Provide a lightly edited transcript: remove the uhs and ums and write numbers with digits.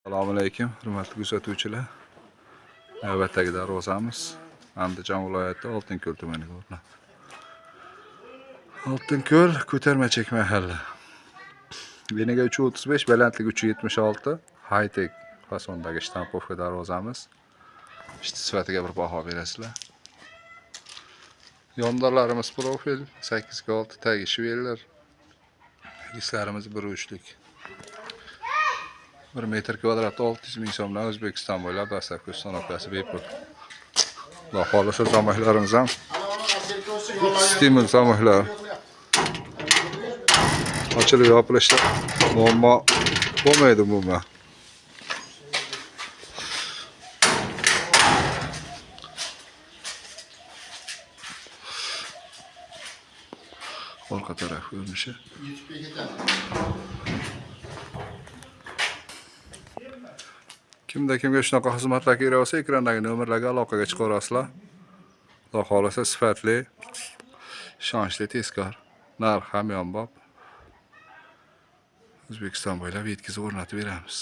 Assalomu alaykum, hurmatli kuzatuvchilar. Navbatdagi darvozamiz Andijon viloyati Oltinko'l tumaniga o'rnatildi. Oltinko'l ko'tarma-chek mahalla. Binaga 335, balandligi 376, high-tech fasondagi shtampovka darvozamiz. İşte sifatiga bir baho berasizlar. Yondalarimiz profil 8x6 tagi shveller. Islarimiz 1.3'lik. 1 metr kvadrat 600 ming so'mdan O'zbekiston bo'ylab dastlabki ustanovkasi bepul. Xudo xolisa zamohlarimiz ham stimul zamohlar. Ochilib yopilishda muammo bo'lmaydi umuman. Orqa taraf ko'rinishi. Kimda shunaqa xizmatlar kerak bo'lsa, ekrandagi nomerlarga aloqaga chiqarasizlar. Xudo xolisa sifatli, ishonchli tezkor, narx ham yonbop. O'zbekiston bo'ylab yetkazib o'rnatib beramiz.